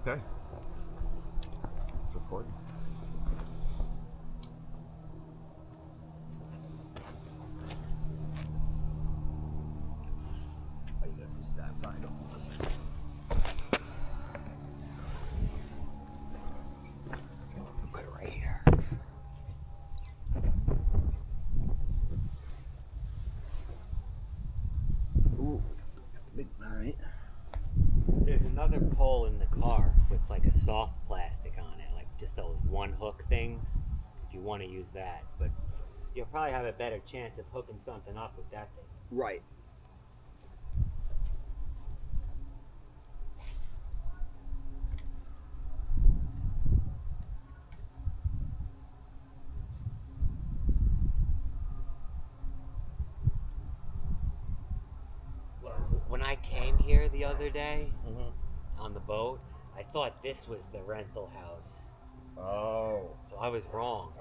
Okay. It's recording. Oh, you gotta push that side over. Put it right here. Ooh, all right. There's another pole in the car with like a soft plastic on it, like just those one hook things, if you want to use that. But you'll probably have a better chance of hooking something up with that thing. Right. When I came here the other day on the boat, I thought this was the rental house. Oh. So I was wrong.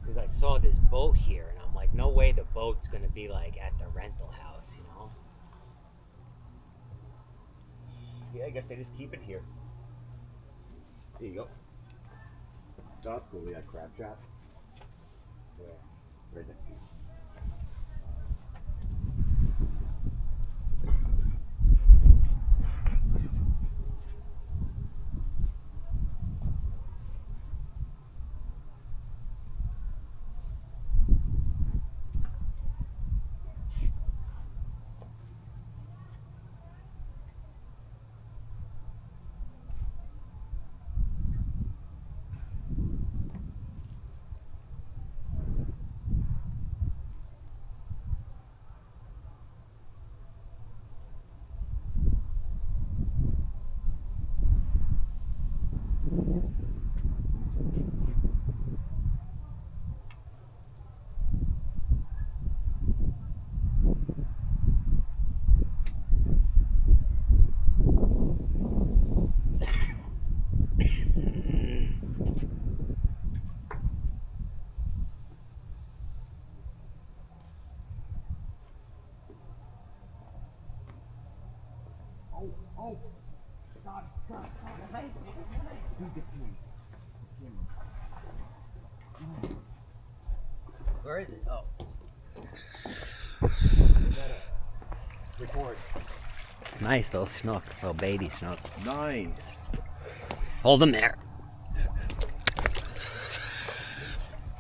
Because I saw this boat here, and I'm like, no way the boat's going to be like at the rental house, you know? Yeah, I guess they just keep it here. There you go. That's cool. We got crab trap. Yeah. Right there. Oh, God, hey. Dude, get to me. Where is it? Oh. Record. Nice little snook, little baby snook. Nice. Hold him there.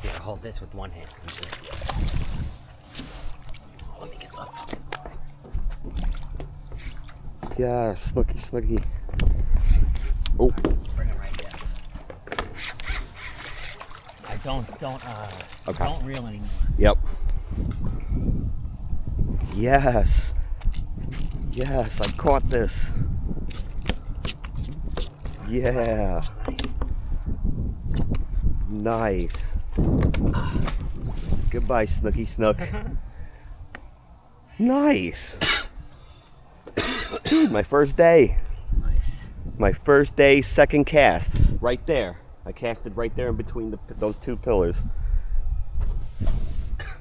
Here, hold this with one hand. Oh, let me get up. Yeah, snooky, snooky. Oh. Bring him right there. Don't reel anymore. Yep. Yes. Yes, I caught this. Yeah. Nice. Goodbye, Snooky Snook. Nice. Dude, my first day. Nice. My first day, second cast. Right there. I casted right there in between those two pillars.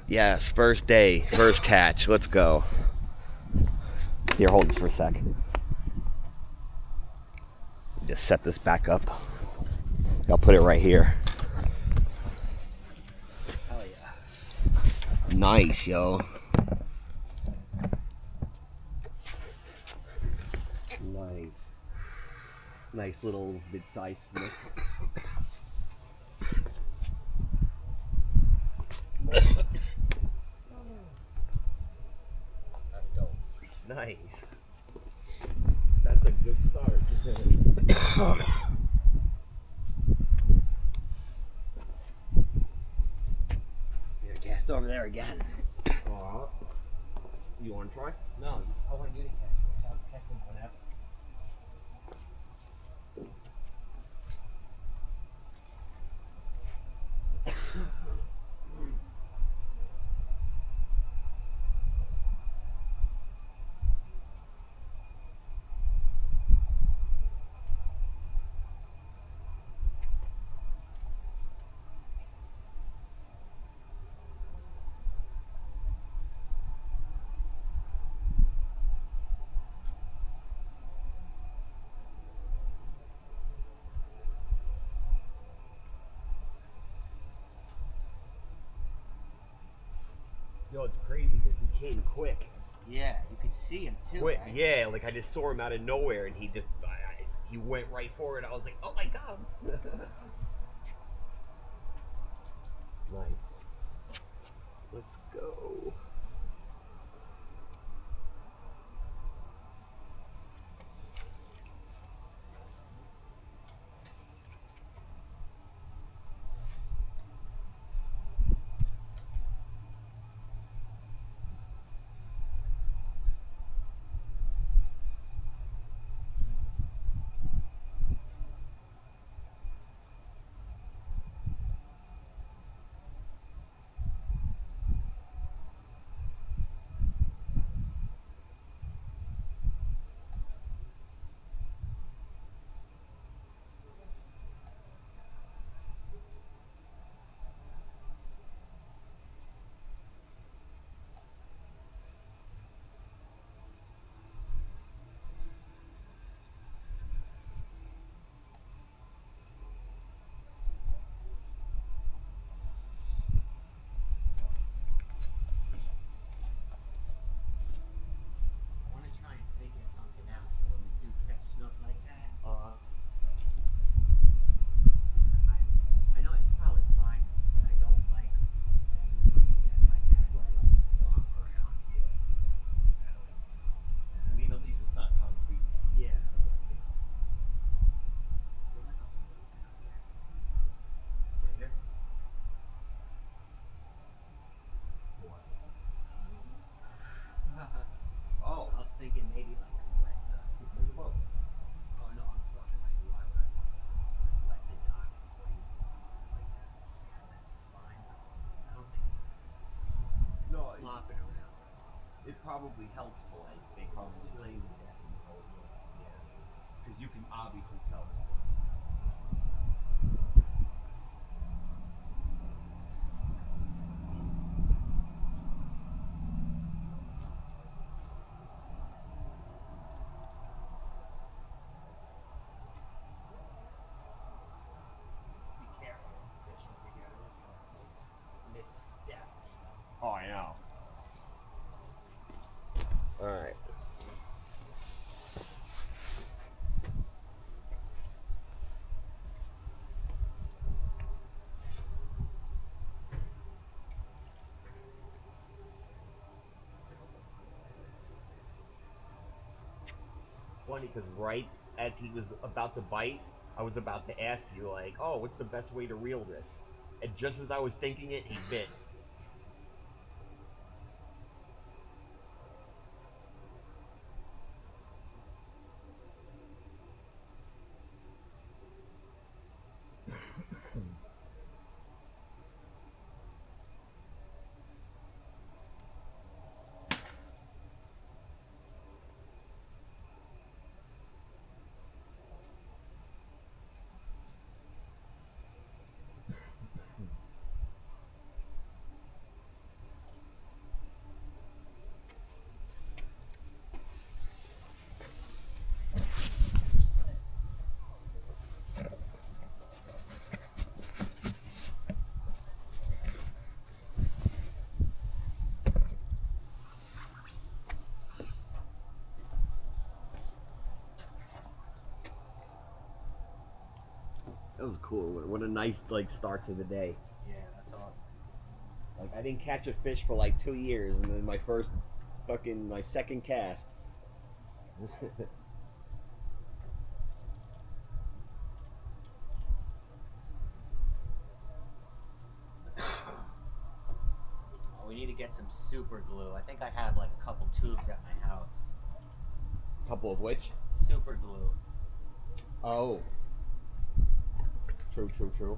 Yes, first day, first catch. Let's go. Here, hold this for a sec. Just set this back up. I'll put it right here. Hell yeah. Nice, yo. Nice. Nice little mid-sized snook. That's dope. Nice. That's a good start. You're cast over there again. You want to try? No, I want you to catch it. I'll catch him whenever. Yo, it's crazy because he came quick. Yeah, you could see him too. Quick, Right? yeah. Like I just saw him out of nowhere, and he just he went right for it. I was like, oh my god. Nice. Let's go. I want to try and figure something out when we do catch snook like that. I know it's probably fine, but I don't like standing like that where I don't walk around. I mean, at least it's not concrete. Yeah. Right here. Oh. I was thinking maybe like let the. Bring the boat. Oh no, I'm talking like why would I want to let the dock before you like that? That's fine. I don't think it's No, flopping around. it probably helps to like they probably Swing. that in the boat, Yeah. because you can obviously tell. Be careful fishing together. Misstep. Oh, I know. All right. Funny because right as he was about to bite, I was about to ask you like, "Oh, what's the best way to reel this?" And just as I was thinking it, he bit. That was cool. What a nice like start to the day. Yeah, that's awesome. Like I didn't catch a fish for like 2 years, and then my second cast. Oh, we need to get some super glue. I think I have like a couple tubes at my house. Couple of which? Super glue. Oh. True, true, true.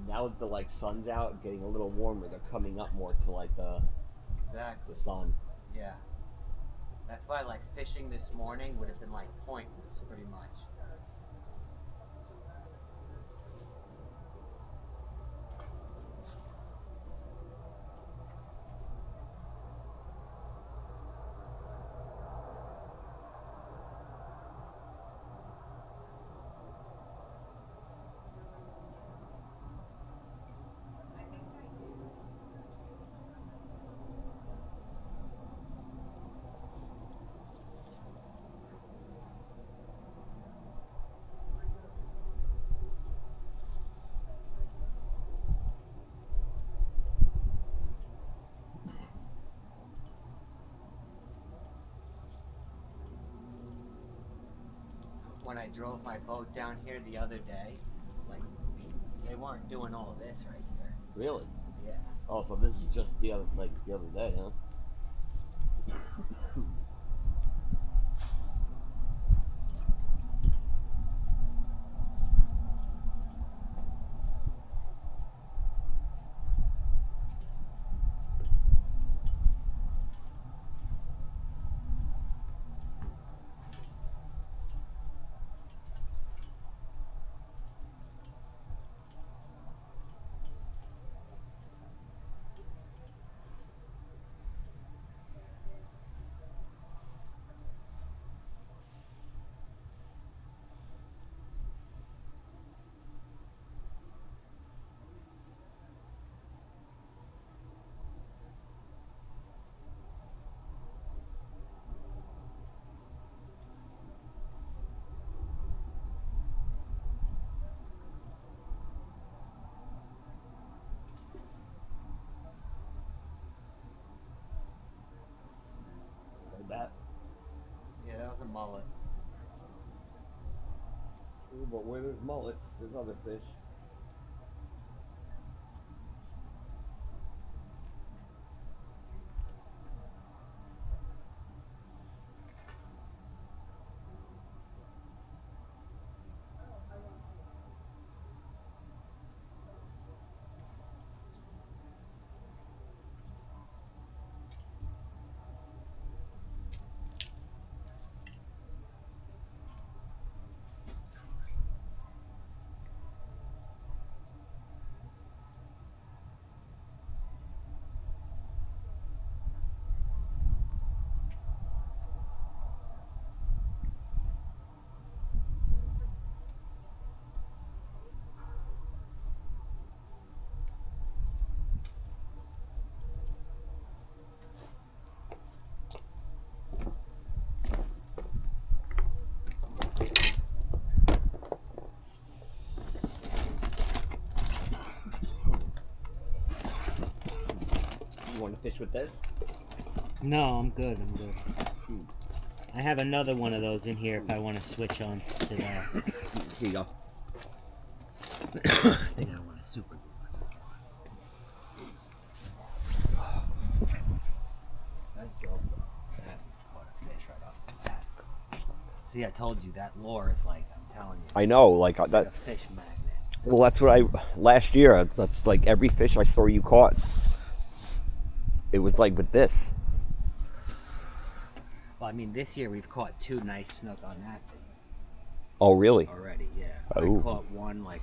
now that the like sun's out, getting a little warmer, they're coming up more to like the Exactly. sun. Yeah. That's why like fishing this morning would have been like pointless pretty much. When I drove my boat down here the other day, like they weren't doing all this right here. Really? Yeah. Oh, so this is just the other day, huh? Like that. Yeah, that was a mullet. True, but where there's mullets, there's other fish. You want to fish with this? No, I'm good. I have another one of those in here if I want to switch on to that. Here you go. I think I want a super glue. That's dope. That caught a fish right off the bat. See, I told you that lure is like, I'm telling you. I know, like It's that. like a fish magnet. Well, that's what last year. That's like every fish I saw you caught. It was like with this. Well, I mean, this year we've caught 2 nice snook on that thing Oh, really? already, yeah. Oh. I caught one like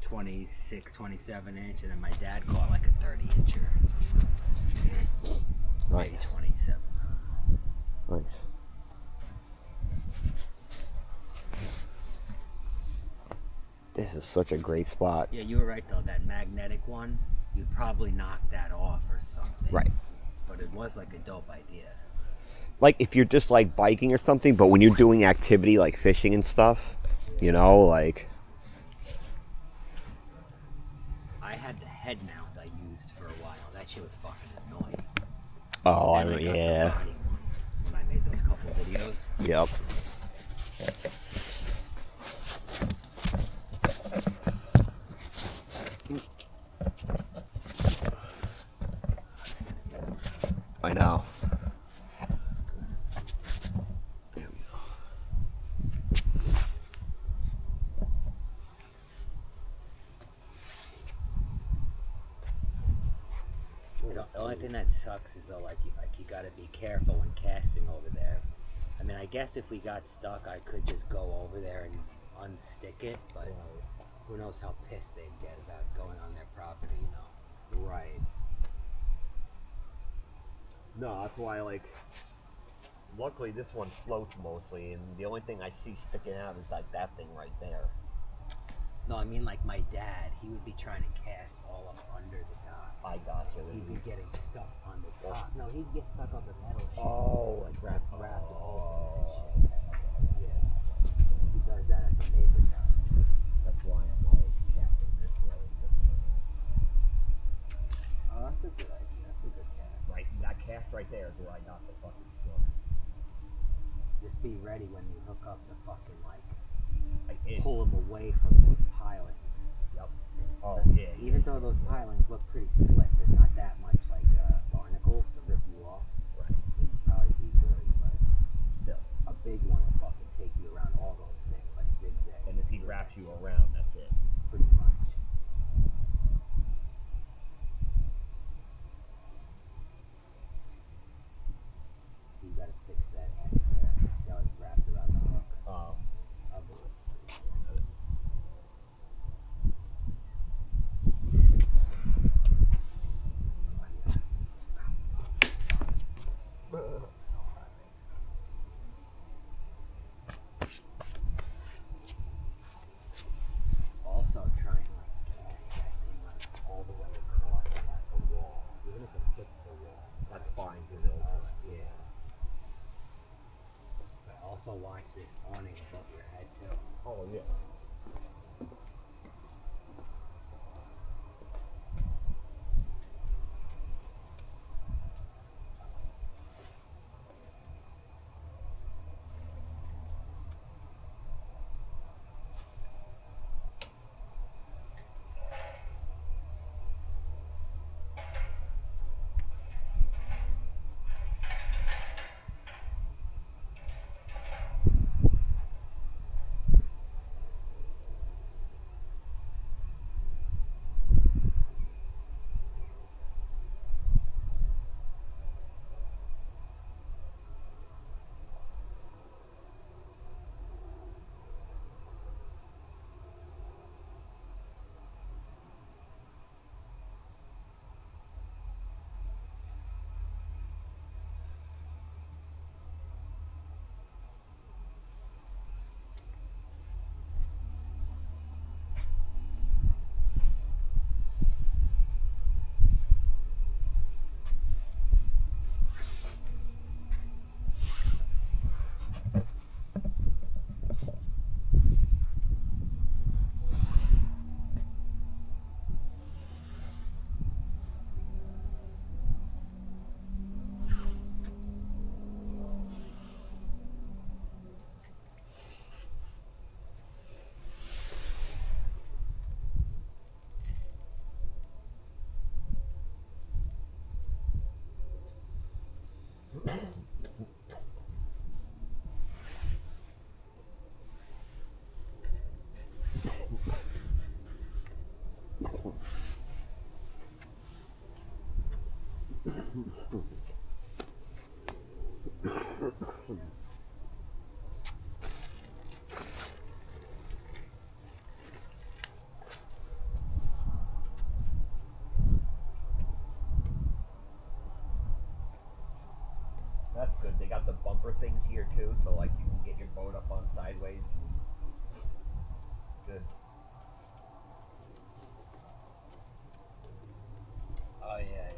26, 27 inch, and then my dad caught like a 30 incher. Maybe Nice. 27. Nice. This is such a great spot. Yeah, you were right though. That magnetic one, you'd probably knock that off or something. Right. But it was like a dope idea. Like if you're just like biking or something, but when you're doing activity like fishing and stuff, you know, like. I had the head mount I used for a while. That shit was fucking annoying. Oh, Then I got the yeah. body one when I made those couple videos. Yep. I know. There we go. The only thing that sucks is though, like you gotta be careful when casting over there. I mean, I guess if we got stuck, I could just go over there and unstick it, but who knows how pissed they'd get about going on their property, you know? Right. No, that's why, like, luckily this one floats mostly, and the only thing I see sticking out is like that thing right there. No, I mean like my dad, he would be trying to cast all up under the dock. I got you. He'd be getting stuck on the top. No, he'd get stuck on the metal sheet. Oh, like wrapped over oh, and shit. Yeah. He does that at the neighbor's house. That's why I'm always casting this way. Oh, that's a good idea. That's a good cast. Right, that cast right there is where I got the fucking snook. Just be ready when you hook up to fucking like I pull them away from those pilings. Yep. Oh yeah. Even though those pilings look pretty slick, there's not that much like barnacles to rip you off. Right. So you'd probably be good, but still, a big one will fucking take you around all those things like zigzag. and if he wraps you around, that's it. Pretty much. So you gotta fix that end there. See how it's wrapped around the hook? Oh. Of it. Also try and like cast that thing like all the way across like the wall, even if it hits the wall. That's fine because it'll just Yeah. But also watch this awning above your head too. Oh yeah. That's good. They got the bumper things here too, so like you can get your boat up on sideways. Good. Oh yeah.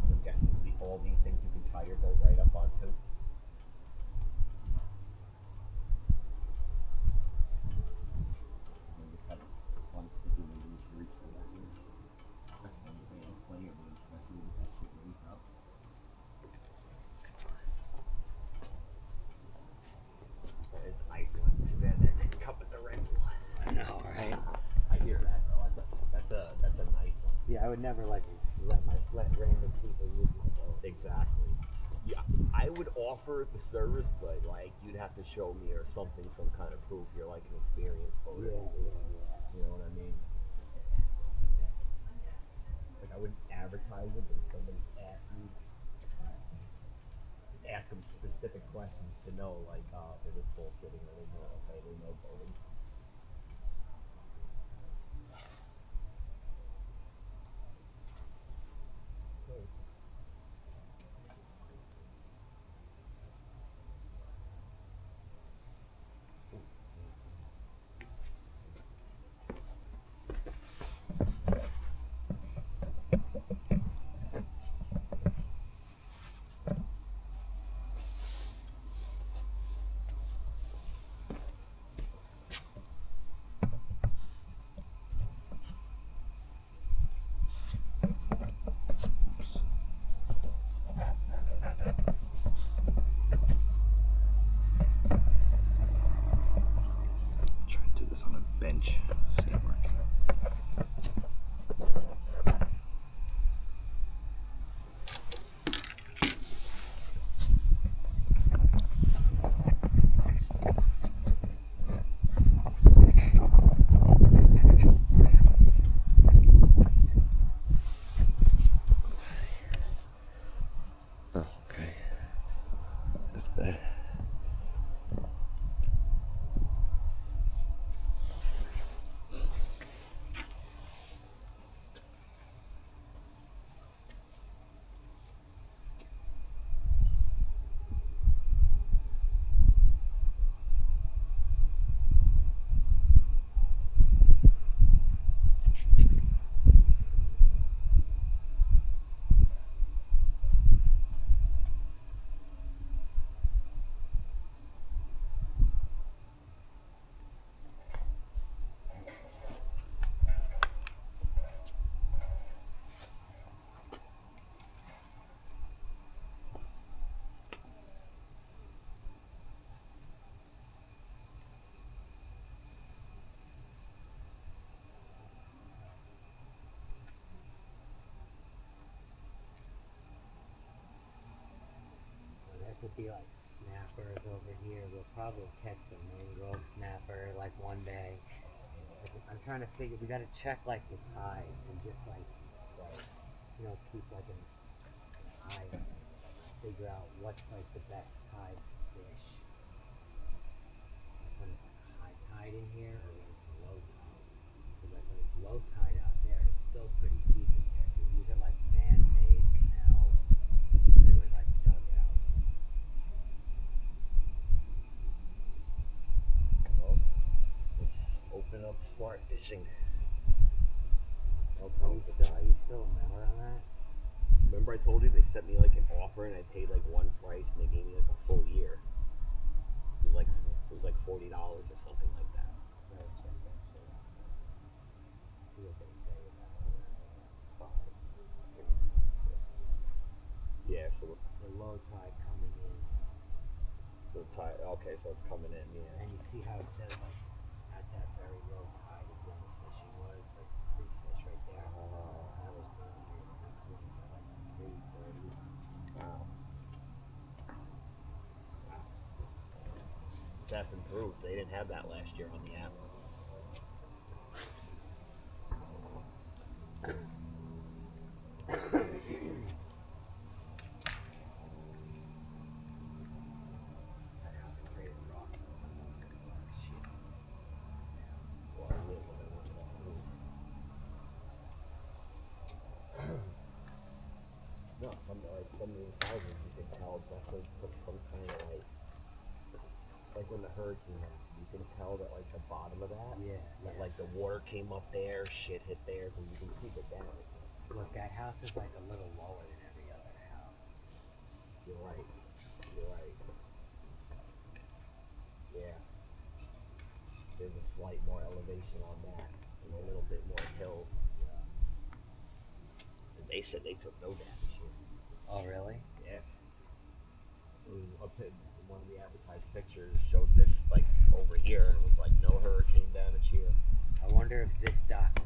I'm guessing all these things you can tie your boat right up onto. It's nice one. Too bad that didn't come with the rental. I know, right? I hear that though. That's a nice one. Yeah, I would never like let random people use my boat. Exactly. Yeah, I would offer the service, but like you'd have to show me or something, some kind of proof you're like an experienced boater. Yeah. You know what I mean? advertisement and somebody asked me, ask them specific questions to know, like, if it's bullshitting or they know, okay, they know voting. Try to do this on a bench. See it working. Oh, okay. That's good. Could be like snappers over here. We'll probably catch some mangrove snapper like one day. I'm trying to figure. We got to check like the tide and just like, keep like an eye. Figure out what's like the best tide fish. Like when it's like high tide in here or when it's low tide. Because like when it's low tide out there, it's still pretty deep in here. Because these are like man-made canals. They were like dug out. Open up smart fishing. Are you still a member on that? Remember I told you they sent me like an offer and I paid like one price and they gave me like a full year. It was like $40 or something like that. Better check that shit out. See what they say about it. Yeah, so The low tide coming in. the tide. Okay, so it's coming in. Yeah. And you see how it says like at that very low tide is when the fishing was, like 3 fish right there. That was down here. Next one's at like 3:30. Wow. That's improved. They didn't have that last year on the app. That house straight across. Shit. Well, I live when I went to that roof. No, some of these houses you can tell definitely took some kind of like when the hurricane happened, you can tell that like the bottom of that, that like the water came up there, shit hit there, because you can see the damage. Look, that house is like a little lower than every other house. You're right. You're right. Yeah. There's a slight more elevation on that, and a little bit more hill. And they said they took no damage here. Oh, really? Yeah. It was up in one of the advertised pictures showed this like over here and it was like no hurricane damage here. I wonder if this dock